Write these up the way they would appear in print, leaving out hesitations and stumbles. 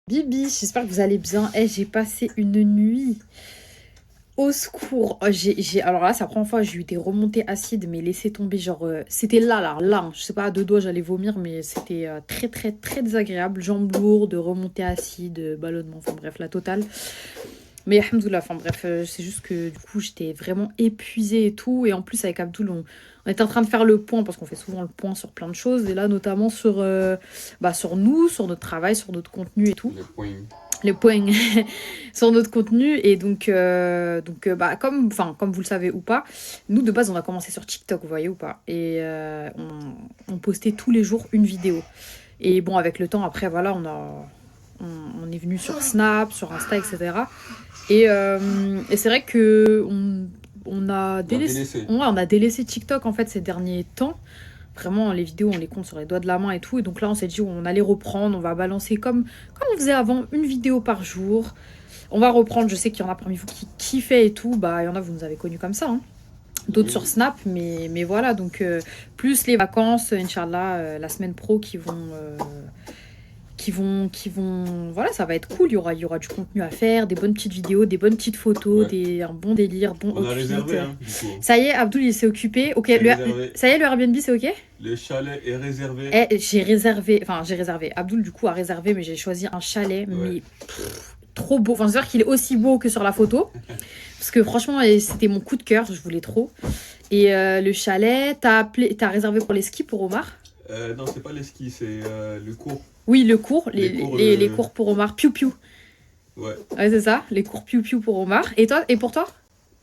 Bibi, j'espère que vous allez bien. J'ai passé une nuit au secours. Alors là, c'est la première fois que j'ai eu des remontées acides, mais laissez tomber. Genre, c'était là. Je sais pas, à deux doigts, j'allais vomir, mais c'était très, très, très désagréable. Jambes lourdes, remontées acides, ballonnement, enfin bref, la totale. Mais alhamdoulilah, enfin bref, c'est juste que du coup, j'étais vraiment épuisée et tout. Et en plus, avec Abdoul, on était en train de faire le point, parce qu'on fait souvent le point sur plein de choses. Et là, notamment sur nous, sur notre travail, sur notre contenu et tout. Les points sur notre contenu. Et donc, comme vous le savez ou pas, nous, de base, on a commencé sur TikTok, vous voyez ou pas. Et on postait tous les jours une vidéo. Et bon, avec le temps, après, voilà, on est venu sur Snap, sur Insta, etc. Et c'est vrai que on a délaissé TikTok en fait ces derniers temps. Vraiment, les vidéos, on les compte sur les doigts de la main et tout. Et donc là, on s'est dit, on allait reprendre, on va balancer comme on faisait avant, une vidéo par jour. On va reprendre, je sais qu'il y en a parmi vous qui kiffaient et tout. Bah, il y en a, vous nous avez connus comme ça. Hein. D'autres sur Snap, mais voilà. Donc, plus les vacances, Inch'Allah, la semaine pro voilà, ça va être cool. Il y aura du contenu à faire, des bonnes petites vidéos, des bonnes petites photos, un bon délire, bon On a outfit. réservé, hein, du coup. Ça y est, Abdoul, il s'est occupé. Ok, ça y est, le Airbnb, c'est ok? Le chalet est réservé. J'ai réservé. Abdoul, du coup, a réservé, mais j'ai choisi un chalet, mais trop beau. Enfin, c'est-à-dire qu'il est aussi beau que sur la photo. Parce que franchement, c'était mon coup de cœur, je voulais trop. Et le chalet, t'as réservé pour les skis pour Omar? Non, c'est pas les skis, c'est le cours. Oui, le cours, les cours pour Omar. Piou-piou. Ouais, c'est ça, les cours piou-piou pour Omar. Et toi, et pour toi?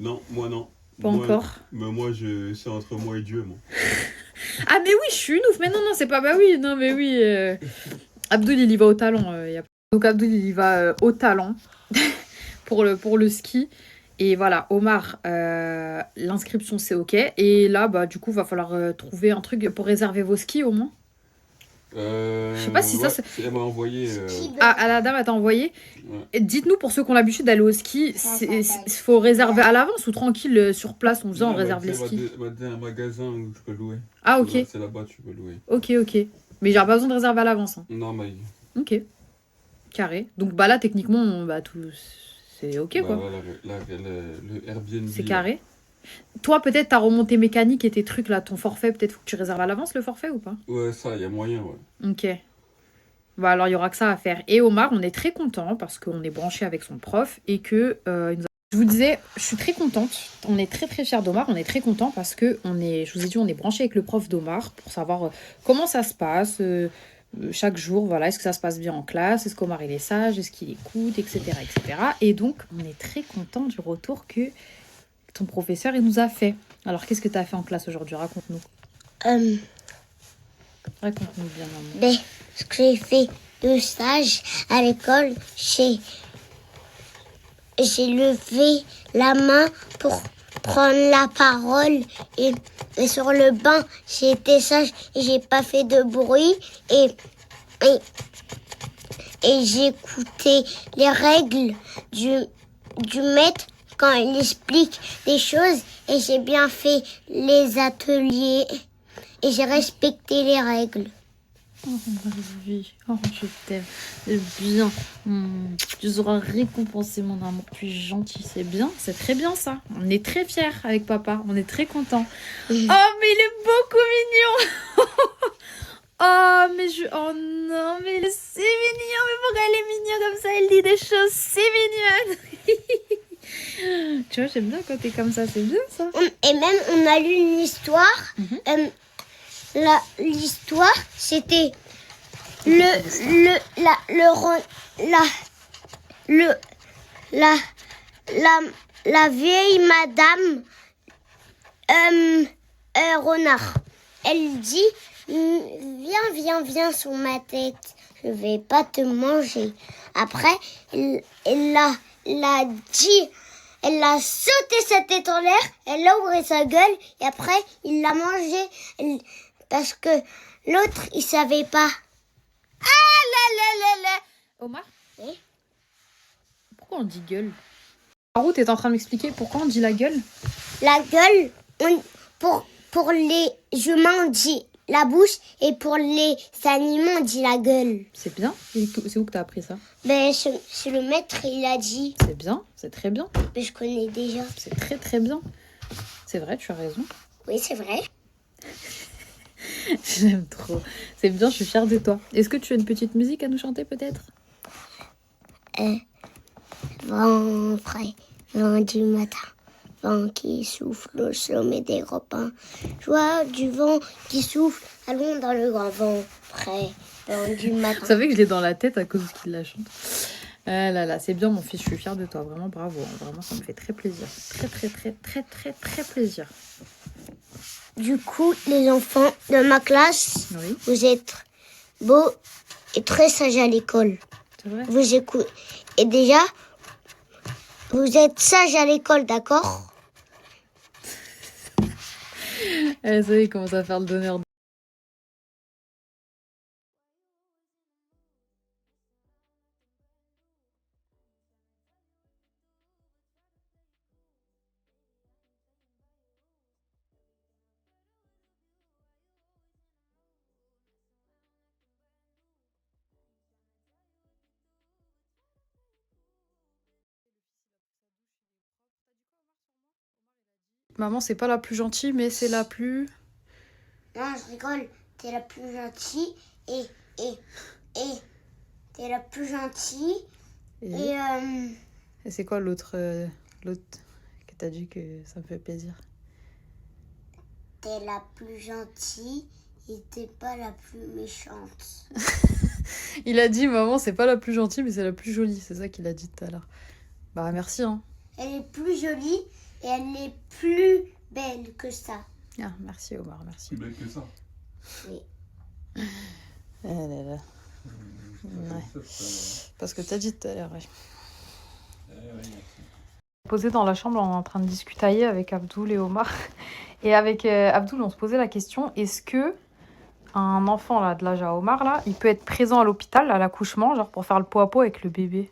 non, moi non. Pas encore. Mais moi, c'est entre moi et Dieu, moi. Ah, mais oui, je suis une ouf. Mais non, c'est pas. Bah oui, non, mais oui. Abdoul, il y va au talent. Donc, Abdoul, il y va au talent pour le ski. Et voilà, Omar, l'inscription, c'est ok. Et là, bah, du coup, va falloir trouver un truc pour réserver vos skis au moins. Je sais pas si ça, c'est... Elle m'a envoyé. Ah, la dame, elle t'a envoyé. Ouais. Dites-nous, pour ceux qui ont l'habitude d'aller au ski, il faut réserver à l'avance ou tranquille sur place, on réserve les skis. Un magasin où je peux louer. Ah, ok. C'est là-bas tu peux louer. Ok. Mais j'ai pas besoin de réserver à l'avance. Hein. Non, mais. Ok. Carré. Donc bah là, techniquement, tout... c'est ok, quoi. Voilà, le Airbnb. C'est carré. Toi, peut-être, ta remontée mécanique et tes trucs, là, ton forfait, peut-être faut que tu réserves à l'avance le forfait ou pas? Ouais, ça, il y a moyen, ouais. Ok. Bah alors, il y aura que ça à faire. Et Omar, on est très content parce qu'on est branché avec son prof et que je vous disais, je suis très contente. On est très très fiers d'Omar. On est très content parce que je vous ai dit, on est branché avec le prof d'Omar pour savoir comment ça se passe chaque jour. Voilà, est-ce que ça se passe bien en classe? Est-ce qu'Omar il est sage? Est-ce qu'il écoute, etc., etc. Et donc, on est très content du retour que ton professeur il nous a fait. Alors, qu'est-ce que tu as fait en classe aujourd'hui? Raconte-nous. Raconte-nous bien, maman. Ce que j'ai fait de stage à l'école, j'ai levé la main pour prendre la parole et sur le banc, j'ai été sage et j'ai pas fait de bruit et j'ai écouté les règles du maître quand il explique des choses et j'ai bien fait les ateliers et j'ai respecté les règles. Oh, ma vie. Oh, je t'aime. C'est bien. Tu seras récompensé, mon amour. Tu es gentil. C'est bien. C'est très bien, ça. On est très fiers avec papa. On est très contents. Oh, mais il est beaucoup mignon. Oh, mais oh non, mais c'est mignon. Mais pourquoi elle est mignonne comme ça? Elle dit des choses. C'est mignonne. Tu vois, j'aime bien quand t'es comme ça. C'est bien, ça. Et même, on a lu une histoire. L'histoire, c'était la vieille madame renard. Elle dit viens sur ma tête, je vais pas te manger. Après, elle a dit. Elle a sauté sa tête en l'air, elle a ouvert sa gueule et après il l'a mangé parce que l'autre il savait pas. Ah là. Omar? Oui. Pourquoi on dit gueule? Harout est en train de m'expliquer pourquoi on dit la gueule. La gueule, pour les humains on dit la bouche et pour les animaux, on dit la gueule. C'est bien. C'est où que t'as appris ça? Ben, c'est le maître, il a dit. C'est bien, c'est très bien. Mais je connais déjà. C'est très très bien. C'est vrai, tu as raison. Oui, c'est vrai. J'aime trop. C'est bien, je suis fière de toi. Est-ce que tu as une petite musique à nous chanter peut-être? Vent frais, vent du matin, vent qui souffle au sommet des repas. Joie du vent qui souffle, allons dans le grand vent frais, vent du matin. Vous savez que je l'ai dans la tête à cause qu'il la chante. Ah là là, c'est bien mon fils, je suis fière de toi. Vraiment bravo, hein. Vraiment ça me fait très plaisir. Très très très très très très plaisir. Du coup, les enfants de ma classe, Oui, vous êtes beaux et très sages à l'école. c'est vrai. Vous écoutez. Et déjà, vous êtes sages à l'école, d'accord? Eh, ça y est, il commence à faire le donneur. Maman, c'est pas la plus gentille, mais c'est la plus... Non, je rigole. T'es la plus gentille et t'es la plus gentille Et, et et c'est quoi l'autre l'autre que t'as dit que ça me fait plaisir? t'es la plus gentille et t'es pas la plus méchante. Il a dit, maman, c'est pas la plus gentille, mais c'est la plus jolie. C'est ça qu'il a dit tout à l'heure. Bah, merci, hein. Elle est plus jolie et elle est plus belle que ça. Ah, merci, Omar, merci. Plus belle que ça. Oui. Ah là là. Ouais. Parce que t'as dit tout à l'heure, ouais. Posé dans la chambre, on est en train de discutailler avec Abdoul et Omar. Et avec Abdoul, on se posait la question, est-ce que un enfant là, de l'âge à Omar, là, il peut être présent à l'hôpital, à l'accouchement, genre pour faire le pot à pot avec le bébé?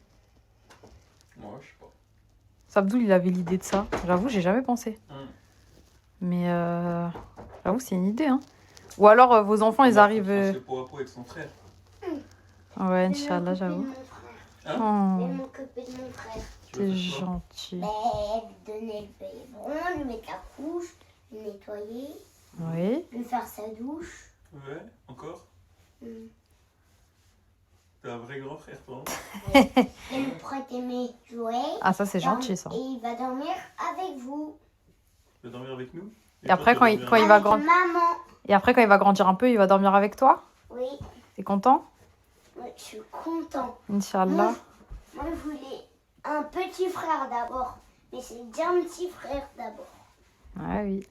Moi, je sais pas. Abdoul, il avait l'idée de ça. J'avoue, j'ai jamais pensé. Mais j'avoue, c'est une idée, hein. Ou alors, vos enfants, ils arrivent... C'est pot à pot avec son frère. Ouais, Inch'Allah, j'avoue. Je vais Oh, m'occuper de mon frère. t'es gentil. Ben, lui donner le biberon, lui mettre la couche, lui nettoyer, Oui. lui faire sa douche. Ouais, encore. Mm. T'es un vrai grand frère, toi. Et lui prêter mes jouets. Ah, ça, c'est gentil, ça. Et il va dormir avec vous. Tu veux dormir avec nous? Et après, quand il va Avec grandir... maman. Et après, quand il va grandir un peu, il va dormir avec toi? Oui, T'es content? ouais, je suis content. Inch'Allah. Moi, je voulais un petit frère d'abord. Mais c'est bien un petit frère d'abord. Ouais, oui.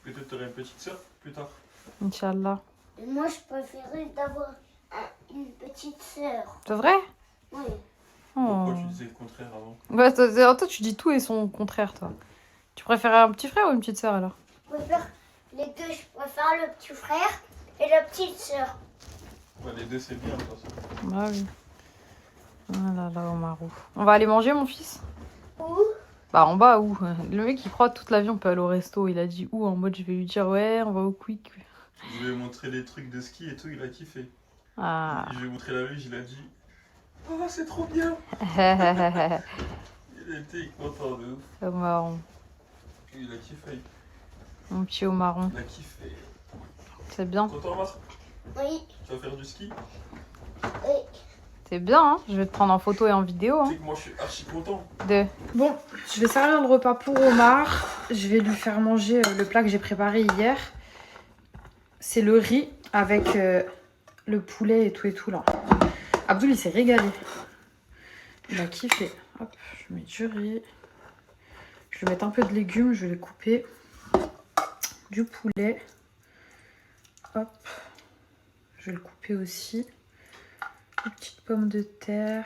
Peut-être t'aurais une petite soeur plus tard. Inch'Allah. Et moi, je préférais d'avoir une petite sœur. C'est vrai? Oui. Pourquoi Oh. tu disais le contraire avant? Ouais, toi, tu dis tout et son contraire, toi. Tu préférais un petit frère ou une petite sœur, alors? Je préfère les deux. Je préfère le petit frère et la petite sœur. Ouais, les deux, c'est bien, de toute façon. Ah oui. Ah là là, Omarou. On va aller manger, mon fils? Où? Bah, en bas, où? Le mec, il croit toute la vie, on peut aller au resto. Il a dit où? En mode, je vais lui dire, ouais, on va au Quick. Je lui ai montré les trucs de ski et tout, il a kiffé. Ah. Je lui ai montré la luge, il a dit oh, c'est trop bien! Il était content de ouf. Omaron. Il a kiffé. Mon petit Omaron. Il a kiffé. C'est bien. Content, Marc? Oui. Tu vas faire du ski? Oui. C'est bien, hein. Je vais te prendre en photo et en vidéo, Tu hein. sais que moi, je suis archi content. Bon, je vais servir le repas pour Omar. Je vais lui faire manger le plat que j'ai préparé hier. C'est le riz avec le poulet et tout là. Abdoul, il s'est régalé. Il a kiffé. Hop, je mets du riz. Je vais mettre un peu de légumes, je vais les couper. Du poulet. Hop. Je vais le couper aussi. Des petites pommes de terre.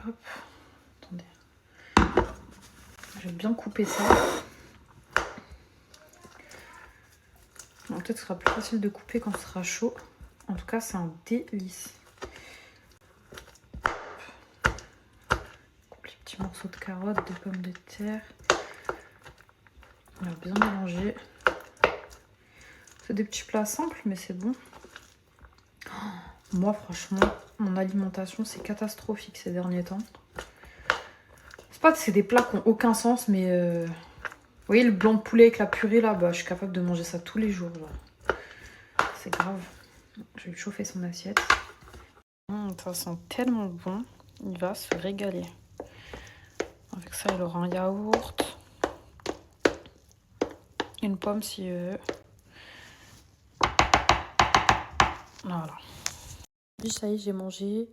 Hop. Attendez. Je vais bien couper ça. Bon, peut-être que ce sera plus facile de couper quand ce sera chaud. En tout cas, c'est un délice. morceaux de carottes, des pommes de terre. On a bien mélangé. C'est des petits plats simples, mais c'est bon. Moi, franchement, mon alimentation, c'est catastrophique ces derniers temps. C'est des plats qui n'ont aucun sens, mais... Vous voyez, le blanc de poulet avec la purée, là, bah, je suis capable de manger ça tous les jours. C'est grave. Je vais lui chauffer son assiette. Ça sent tellement bon. Il va se régaler. Avec ça, il aura un yaourt. Une pomme si il veut. Voilà. Ça y est, j'ai mangé.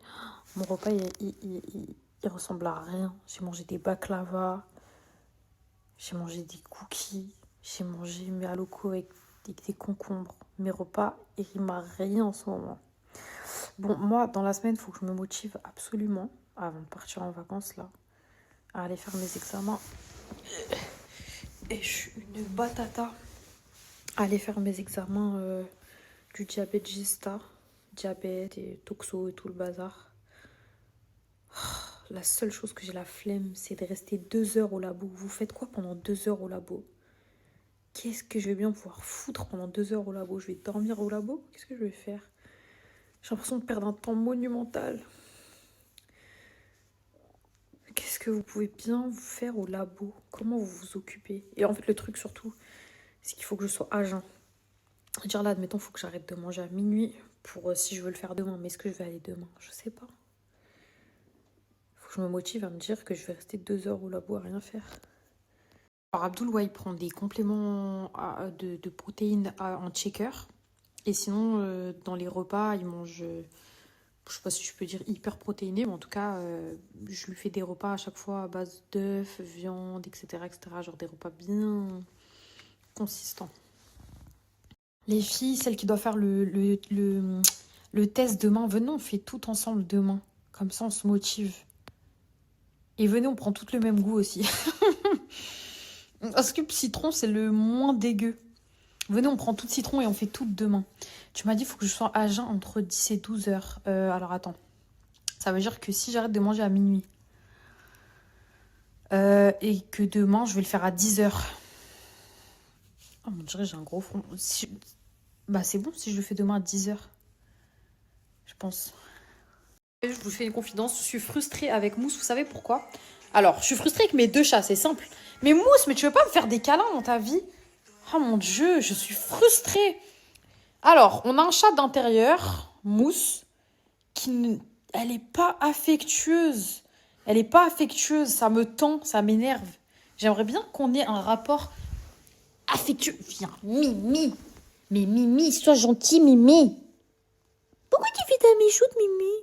Mon repas, il ressemble à rien. J'ai mangé des baklava. J'ai mangé des cookies. J'ai mangé mes haloco avec des concombres. Mes repas, il riment à rien en ce moment. Bon, moi, dans la semaine, il faut que je me motive absolument, avant de partir en vacances, là, à aller faire mes examens. Et je suis une batata. À aller faire mes examens du diabète Gesta. Diabète et toxo et tout le bazar. La seule chose que j'ai la flemme, c'est de rester 2 heures au labo. Vous faites quoi pendant 2 heures au labo? Qu'est-ce que je vais bien pouvoir foutre pendant 2 heures au labo? Je vais dormir au labo? Qu'est-ce que je vais faire? J'ai l'impression de perdre un temps monumental. Qu'est-ce que vous pouvez bien vous faire au labo? Comment vous vous occupez? Et en fait, le truc surtout, c'est qu'il faut que je sois à jeun. Dire là, admettons, il faut que j'arrête de manger à minuit pour si je veux le faire demain. Mais est-ce que je vais aller demain? Je sais pas. Il faut que je me motive à me dire que je vais rester 2 heures au labo à rien faire. Alors Abdoul, ouais, il prend des compléments de protéines en shaker. Et sinon, dans les repas, il mange, je sais pas si je peux dire hyper protéiné, mais en tout cas, je lui fais des repas à chaque fois à base d'œufs, viande, etc., etc. Genre des repas bien consistants. Les filles, celles qui doivent faire le test demain, venez, on fait tout ensemble demain. Comme ça, on se motive. Et venez, on prend tout le même goût aussi. Parce que le citron, c'est le moins dégueu. Venez, on prend tout de citron et on fait tout demain. Tu m'as dit, il faut que je sois à jeun entre 10 et 12 heures. Alors, attends. Ça veut dire que si j'arrête de manger à minuit et que demain, je vais le faire à 10 heures. Oh, on dirait que j'ai un gros front. Bah, c'est bon si je le fais demain à 10 heures. Je pense. Je vous fais une confidence. Je suis frustrée avec Mousse. Vous savez pourquoi? Alors, je suis frustrée avec mes 2 chats, c'est simple. Mais Mousse, mais tu veux pas me faire des câlins dans ta vie? Oh mon Dieu, je suis frustrée. Alors, on a un chat d'intérieur, Mousse, elle est pas affectueuse. Elle est pas affectueuse, ça me tend, ça m'énerve. J'aimerais bien qu'on ait un rapport affectueux. Viens, Mimi. Mais Mimi, sois gentil, Mimi. Pourquoi tu fais ta méchoute, Mimi?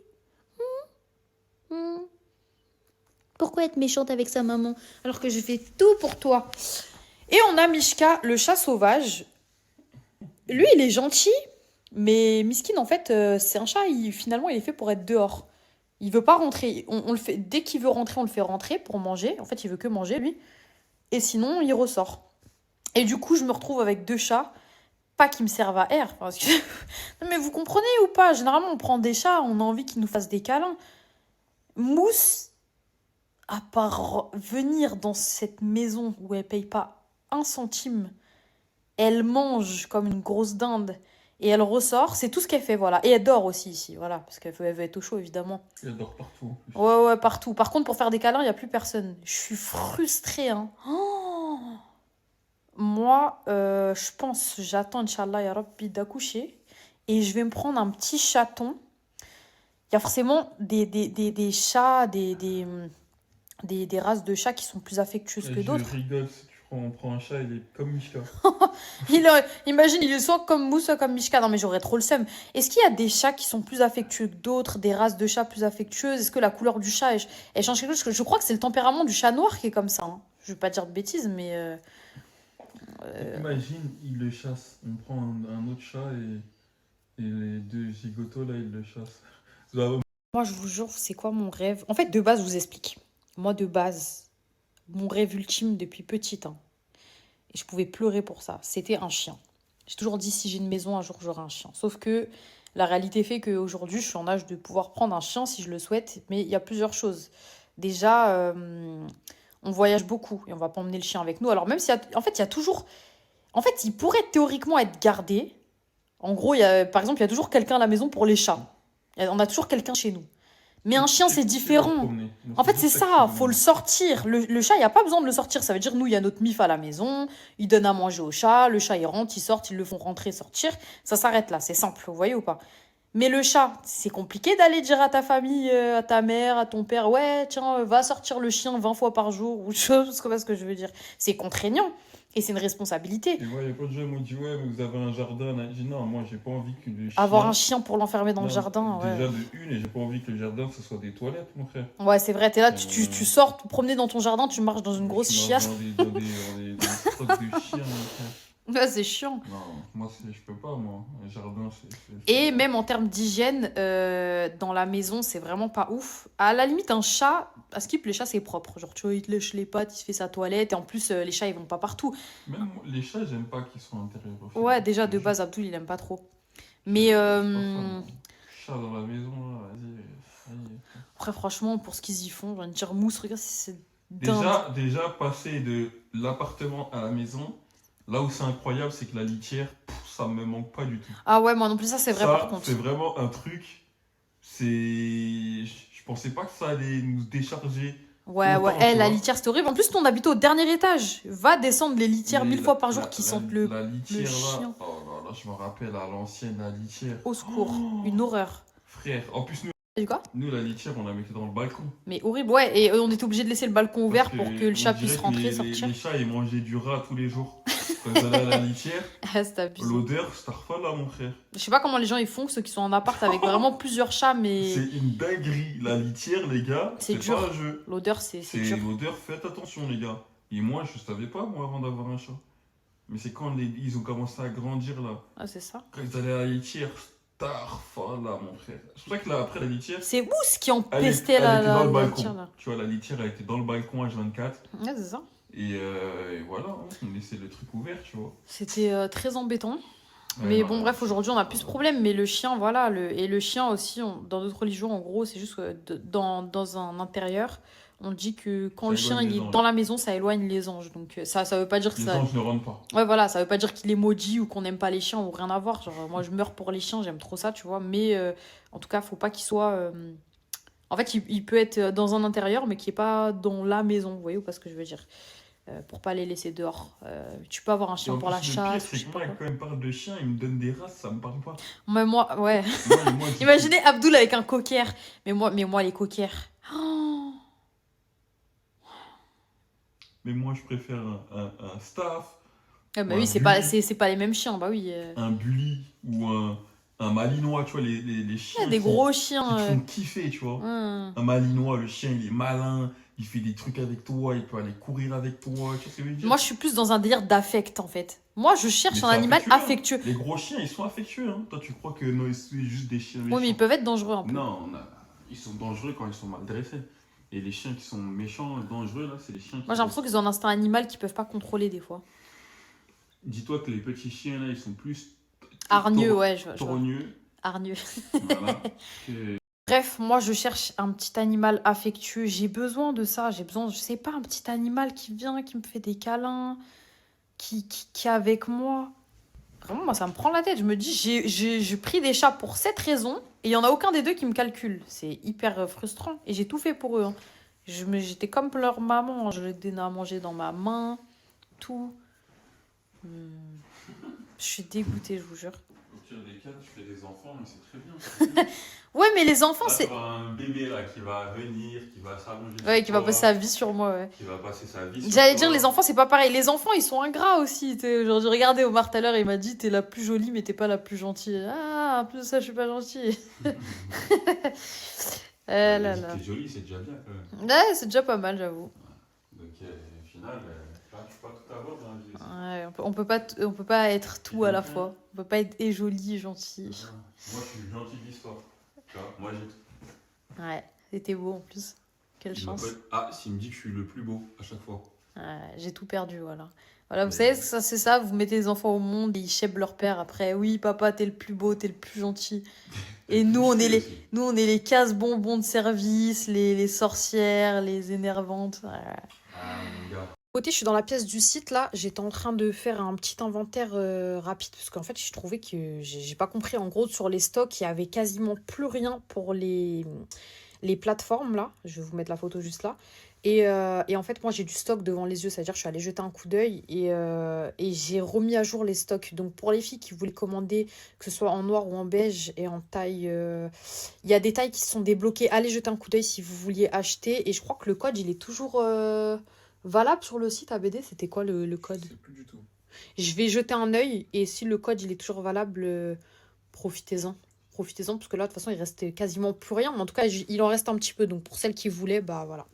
Pourquoi être méchante avec sa maman alors que je fais tout pour toi? Et on a Mishka, le chat sauvage. Lui, il est gentil, mais Miskin, en fait, c'est un chat, finalement, il est fait pour être dehors. Il veut pas rentrer. On le fait, dès qu'il veut rentrer, on le fait rentrer pour manger. En fait, il veut que manger, lui. Et sinon, il ressort. Et du coup, je me retrouve avec 2 chats. Pas qui me servent à air. Parce que... Non, mais vous comprenez ou pas? Généralement, on prend des chats, on a envie qu'ils nous fassent des câlins. Mousse, à part venir dans cette maison où elle paye pas 1 centime, elle mange comme une grosse dinde et elle ressort, c'est tout ce qu'elle fait, voilà. Et elle dort aussi ici, voilà, parce qu'elle veut être au chaud, évidemment. Elle dort partout. En plus. Ouais, partout. Par contre, pour faire des câlins, il n'y a plus personne. Je suis frustrée, hein. Oh, moi, je pense, j'attends, Inch'Allah, ya Rabbi, d'accoucher et je vais me prendre un petit chaton. Il y a forcément des chats, des races de chats qui sont plus affectueuses que d'autres. Je rigole, si on prend un chat, il est comme Mishka. Imagine, il est soit comme Mousse, soit comme Mishka. Non, mais j'aurais trop le seum. Est-ce qu'il y a des chats qui sont plus affectueux que d'autres, des races de chats plus affectueuses? Est-ce que la couleur du chat, elle change quelque chose? Je crois que c'est le tempérament du chat noir qui est comme ça. Hein. Je vais pas dire de bêtises, mais... Imagine, il le chasse. On prend un autre chat et les 2 gigotos, là, ils le chassent. Moi, je vous jure, c'est quoi mon rêve? En fait, de base, je vous explique. Moi, de base, mon rêve ultime depuis petite, hein, et je pouvais pleurer pour ça, c'était un chien. J'ai toujours dit, si j'ai une maison, un jour, j'aurai un chien. Sauf que la réalité fait qu'aujourd'hui, je suis en âge de pouvoir prendre un chien si je le souhaite. Mais il y a plusieurs choses. Déjà, on voyage beaucoup et on va pas emmener le chien avec nous. Alors même s'il y a, en fait, il y a toujours, en fait, il pourrait théoriquement être gardé. En gros, par exemple, il y a toujours quelqu'un à la maison pour les chats. On a toujours quelqu'un chez nous. Mais un chien, c'est Tu vas différent. promener. Moi, En fait, c'est juste ça que ça, je faut le demande. sortir. Le chat, il n'y a pas besoin de le sortir. Ça veut dire, nous, il y a notre mif à la maison, il donne à manger au chat, le chat, il rentre, il sort, ils le font rentrer, sortir. Ça s'arrête là, c'est simple, vous voyez ou pas? Mais le chat, c'est compliqué d'aller dire à ta famille, à ta mère, à ton père, ouais, tiens, va sortir le chien 20 fois par jour, ou chose comme ça, ce que je veux dire. C'est contraignant et c'est une responsabilité. Et ouais, il y a pas de gens qui m'ont dit, ouais, mais vous avez un jardin. Là. J'ai dit, non, moi, j'ai pas envie que le Avoir un chien. chien pour l'enfermer dans le Non, jardin, ouais. déjà de une, et j'ai pas envie que le jardin, ce soit des toilettes, mon frère. Ouais, c'est vrai, t'es là, tu Euh, sors te promener dans ton jardin, tu marches dans une grosse Tu marches chiasse. dans des crottes de chien, mon frère. Ouais, c'est chiant. Non, moi, je peux pas, moi. Un jardin, Et même en termes d'hygiène, dans la maison, c'est vraiment pas ouf. À la limite, un chat, à Skip, les chats, c'est propre. Genre, tu vois, il te lèche les pattes, il se fait sa toilette. Et en plus, les chats, ils vont pas partout. Même les chats, j'aime pas qu'ils soient à l'intérieur au Ouais, final. déjà, Je te de jure. base, Abdul, il aime pas trop. Je Mais suis pas fan. Chat dans la maison, là, vas-y. après, franchement, pour ce qu'ils y font, j'ai envie de dire mousse, regarde, c'est dingue. Déjà, passer de l'appartement à la maison, là où c'est incroyable, c'est que la litière, ça me manque pas du tout. Ah ouais, moi non plus, ça, c'est vrai, par Ça, contre. c'est vraiment un truc. Je pensais pas que ça allait nous décharger Ouais, ouais, autant, eh, tu la vois. litière, c'est horrible. En plus, ton habite au dernier étage. Va descendre les litières Mais 1000 fois par jour qui sentent la le litière là, chien. oh là là, je me rappelle à l'ancienne, la litière. Au secours. Oh, Une horreur. frère, en plus, T'as dit quoi? nous, la litière, on la mettait dans le balcon. Mais horrible, ouais. Et on était obligé de laisser le balcon Parce ouvert pour que le on chat puisse dirait que rentrer, sortir. les chats, ils mangeaient du rat tous les jours. Quand ils allaient à la litière, Ah, c'est abusé. l'odeur, c'était là, mon frère. Je sais pas comment les gens ils font, ceux qui sont en appart avec vraiment plusieurs chats, mais C'est une dinguerie. La litière, les gars, c'est c'est dur. pas un jeu. L'odeur, c'est C'est dur. l'odeur, faites attention, les gars. Et moi, je savais pas, moi, avant d'avoir un chat. Mais c'est quand ils ont commencé à grandir, là. Ah, c'est ça. Quand ils allaient à la litière, starfa, là, mon frère. C'est pour ça que là, après la litière, C'est Mousse qui empestait elle la, était dans le la balcon. litière, là. Tu vois, la litière, elle était dans le balcon H24. Ouais, c'est ça. Et voilà, hein, on laissait le truc ouvert, tu vois. C'était très embêtant. Ouais, Mais non, bon, bref, aujourd'hui, on a plus ce voilà. problème. Mais le chien, voilà. Et le chien aussi, dans d'autres religions, en gros, c'est juste que dans un intérieur, on dit que quand Ça le chien éloigne il les est anges. dans la maison, ça éloigne les anges. Donc ça veut pas dire que Les ça. anges ne rentrent pas. Ouais, voilà, ça veut pas dire qu'il est maudit ou qu'on n'aime pas les chiens ou rien à voir. Genre, moi, je meurs pour les chiens, j'aime trop ça, tu vois. Mais en tout cas, faut pas qu'il soit. En fait, il peut être dans un intérieur, mais qui est pas dans la maison, vous voyez ou pas ce que je veux dire? Pour pas les laisser dehors. Tu peux avoir un Et chien en pour plus, la le pire, chasse, c'est je sais que pas moi, quoi. quand il me parle de chien, il me donne des races, ça me parle pas. Mais moi, ouais. Moi, Imaginez Abdul avec un cocker. Mais moi les cockers. Oh. mais moi, je préfère un staff, Ah bah ou oui, un c'est pas les mêmes chiens, bah oui. un bully, ou un malinois, tu vois, les Il y a chiens des gros chiens. qui te font kiffer, tu vois. Hmm. Un malinois, le chien, il est malin, il fait des trucs avec toi, il peut aller courir avec toi, tu vois ce que je veux dire? Moi, je suis plus dans un délire d'affect, en fait. Moi, je cherche Mais un c'est animal affectueux, hein. affectueux. Les gros chiens, ils sont affectueux, hein. Toi, tu crois que non, c'est juste des chiens Oui, mais ils méchants. peuvent être dangereux un peu. Non, ils sont dangereux quand ils sont mal dressés. Et les chiens qui sont méchants, dangereux, là, c'est les chiens qui Moi, j'ai l'impression qu'ils ont un instinct animal qu'ils peuvent pas contrôler des fois. Dis-toi que les petits chiens, là, ils sont plus Hargneux, ouais, je vois. torgneux. Hargneux. Voilà. que- Bref, moi, je cherche un petit animal affectueux. J'ai besoin de ça. J'ai besoin, je sais pas, un petit animal qui vient, qui me fait des câlins, qui est avec moi. Vraiment, moi, ça me prend la tête. Je me dis, j'ai pris des chats pour cette raison et il y en a aucun des deux qui me calcule. C'est hyper frustrant. Et j'ai tout fait pour eux, hein. J'étais comme leur maman. Je les donnais à manger dans ma main, tout. Hmm. Je suis dégoûtée, je vous jure. Au pire des cas, tu fais des enfants, mais c'est très bien. Ouais, mais les enfants, Là, c'est. t'auras un bébé là qui va venir, qui va s'allonger Ouais, sur qui va toi, passer sa vie sur moi, ouais. qui va passer sa vie sur J'allais toi. dire, les enfants, c'est pas pareil. Les enfants, ils sont ingrats aussi. Genre, j'ai regardé Omar tout à l'heure, il m'a dit, t'es la plus jolie, mais t'es pas la plus gentille. Ah, en plus de ça, je suis pas gentille. Ouais, Là mais là. t'es jolie, c'est déjà bien quand même. Ouais, c'est déjà pas mal, j'avoue. Donc, au final, tu peux pas tout avoir dans la vie aussi. Ouais, on peut pas être tout à la fois. On peut pas être et jolie et gentille. C'est ça. Moi, je suis gentil d'histoire. Tu vois, moi, j'ai tout. Ouais, c'était beau en plus. Quelle Il chance. m'appelle- Ah, s'il me dit que je suis le plus beau à chaque fois. Ouais, j'ai tout perdu, voilà. Voilà, vous savez, ça, c'est ça, vous mettez les enfants au monde, et ils chèbent leur père après. Oui, papa, t'es le plus beau, t'es le plus gentil. Et nous, on est les casse-bonbons de service, les sorcières, les énervantes. Ouais. Ah, mon gars. Côté, je suis dans la pièce du site là, j'étais en train de faire un petit inventaire rapide parce qu'en fait, je trouvais que j'ai pas compris. En gros, sur les stocks, il y avait quasiment plus rien pour les plateformes là. Je vais vous mettre la photo juste là. Et en fait, moi, j'ai du stock devant les yeux, c'est-à-dire que je suis allée jeter un coup d'œil et j'ai remis à jour les stocks. Donc, pour les filles qui voulaient commander, que ce soit en noir ou en beige et en taille, il y a des tailles qui sont débloquées. Allez jeter un coup d'œil si vous vouliez acheter. Et je crois que le code, il est toujours valable sur le site ABD. C'était quoi le code? Je sais plus du tout. Je vais jeter un œil et si le code, il est toujours valable, profitez-en. Profitez-en parce que là, de toute façon, il reste quasiment plus rien. Mais en tout cas, il en reste un petit peu. Donc, pour celles qui voulaient, bah voilà.